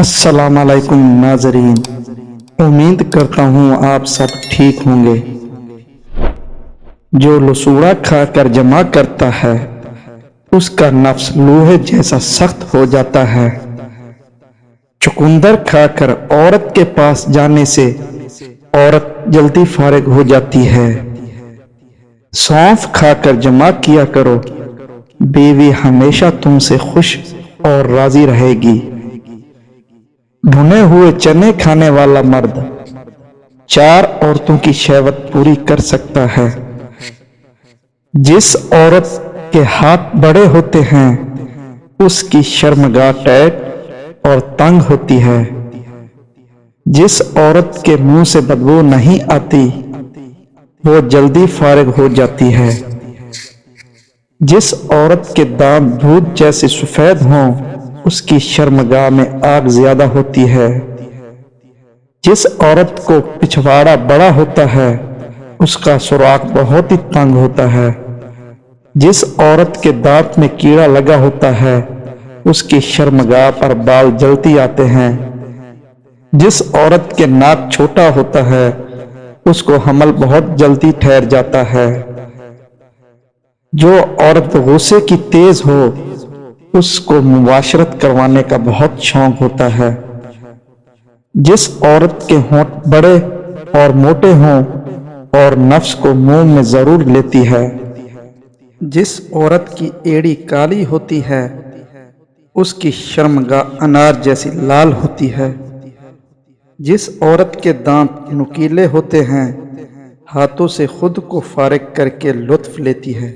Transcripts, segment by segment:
السلام علیکم ناظرین، امید کرتا ہوں آپ سب ٹھیک ہوں گے۔ جو لسوڑا کھا کر جمع کرتا ہے اس کا نفس لوہے جیسا سخت ہو جاتا ہے۔ چقندر کھا کر عورت کے پاس جانے سے عورت جلدی فارغ ہو جاتی ہے۔ سونف کھا کر جمع کیا کرو، بیوی ہمیشہ تم سے خوش اور راضی رہے گی۔ بھنے ہوئے چنے کھانے والا مرد 4 عورتوں کی شہوت پوری کر سکتا ہے۔ جس عورت کے ہاتھ بڑے ہوتے ہیں اس کی شرمگاہ ٹیٹ اور تنگ ہوتی ہے۔ جس عورت کے منہ سے بدبو نہیں آتی وہ جلدی فارغ ہو جاتی ہے۔ جس عورت کے دانت دودھ جیسے سفید ہوں اس کی شرمگاہ میں آگ زیادہ ہوتی ہے۔ جس عورت کو پچھواڑا بڑا ہوتا ہے اس کا سراغ بہت ہی تنگ ہوتا ہے۔ جس عورت کے دانت میں کیڑا لگا ہوتا ہے اس کی شرمگاہ پر بال جلدی آتے ہیں۔ جس عورت کے ناک چھوٹا ہوتا ہے اس کو حمل بہت جلدی ٹھہر جاتا ہے۔ جو عورت غصے کی تیز ہو اس کو مباشرت کروانے کا بہت شوق ہوتا ہے۔ جس عورت کے ہونٹ بڑے اور موٹے ہوں اور نفس کو منہ میں ضرور لیتی ہے۔ جس عورت کی ایڑی کالی ہوتی ہے اس کی شرمگاہ انار جیسی لال ہوتی ہے۔ جس عورت کے دانت نکیلے ہوتے ہیں ہاتھوں سے خود کو فارغ کر کے لطف لیتی ہے۔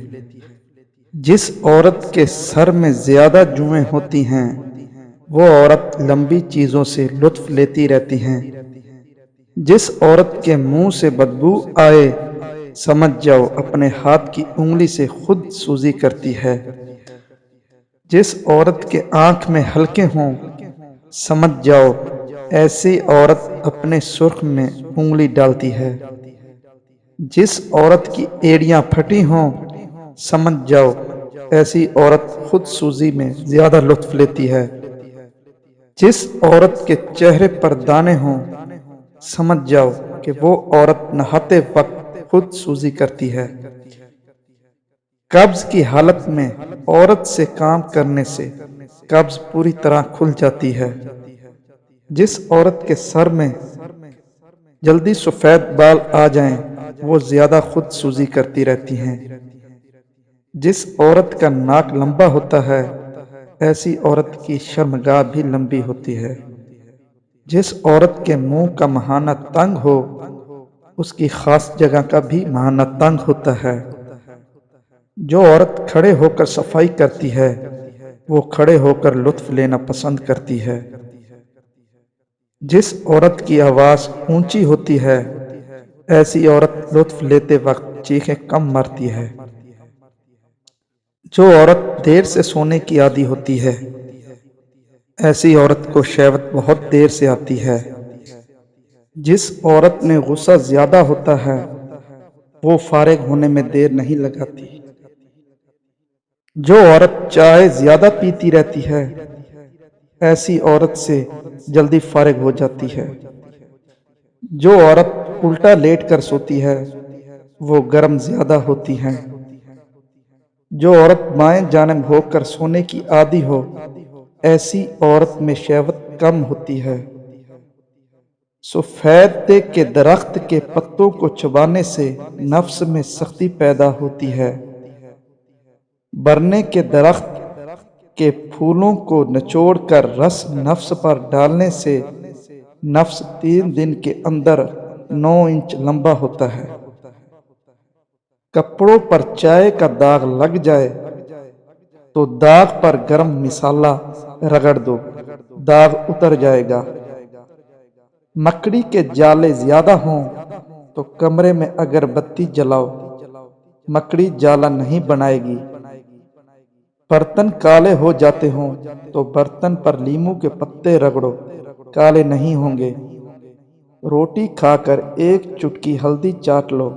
جس عورت کے سر میں زیادہ جوئیں ہوتی ہیں وہ عورت لمبی چیزوں سے لطف لیتی رہتی ہیں۔ جس عورت کے منہ سے بدبو آئے سمجھ جاؤ اپنے ہاتھ کی انگلی سے خود سوزی کرتی ہے۔ جس عورت کے آنکھ میں حلقے ہوں سمجھ جاؤ ایسی عورت اپنے سرخ میں انگلی ڈالتی ہے۔ جس عورت کی ایڑیاں پھٹی ہوں سمجھ جاؤ ایسی عورت خود سوزی میں زیادہ لطف لیتی ہے۔ جس عورت کے چہرے پر دانے ہوں سمجھ جاؤ کہ وہ عورت نہاتے وقت خود سوزی کرتی ہے۔ قبض کی حالت میں عورت سے کام کرنے سے قبض پوری طرح کھل جاتی ہے۔ جس عورت کے سر میں جلدی سفید بال آ جائیں وہ زیادہ خود سوزی کرتی رہتی ہیں۔ جس عورت کا ناک لمبا ہوتا ہے ایسی عورت کی شرمگاہ بھی لمبی ہوتی ہے۔ جس عورت کے منہ کا مہانہ تنگ ہو اس کی خاص جگہ کا بھی مہانہ تنگ ہوتا ہے۔ جو عورت کھڑے ہو کر صفائی کرتی ہے وہ کھڑے ہو کر لطف لینا پسند کرتی ہے۔ جس عورت کی آواز اونچی ہوتی ہے ایسی عورت لطف لیتے وقت چیخیں کم مارتی ہے۔ جو عورت دیر سے سونے کی عادی ہوتی ہے ایسی عورت کو شہوت بہت دیر سے آتی ہے۔ جس عورت میں غصہ زیادہ ہوتا ہے وہ فارغ ہونے میں دیر نہیں لگاتی۔ جو عورت چائے زیادہ پیتی رہتی ہے ایسی عورت سے جلدی فارغ ہو جاتی ہے۔ جو عورت الٹا لیٹ کر سوتی ہے وہ گرم زیادہ ہوتی ہے۔ جو عورت بائیں جانب ہو کر سونے کی عادی ہو ایسی عورت میں شہوت کم ہوتی ہے۔ سفیدے کے درخت کے پتوں کو چبانے سے نفس میں سختی پیدا ہوتی ہے۔ برنے کے درخت کے پھولوں کو نچوڑ کر رس نفس پر ڈالنے سے نفس 3 دن کے اندر 9 انچ لمبا ہوتا ہے۔ کپڑوں پر چائے کا داغ لگ جائے تو داغ پر گرم مصالحہ رگڑ دو، داغ اتر جائے گا۔ مکڑی کے جالے زیادہ ہوں تو کمرے میں اگر بتی جلاؤ مکڑی جالا نہیں بنائے گی۔ برتن کالے ہو جاتے ہوں تو برتن پر لیموں کے پتے رگڑو، کالے نہیں ہوں گے۔ روٹی کھا کر 1 چٹکی ہلدی چاٹ لو،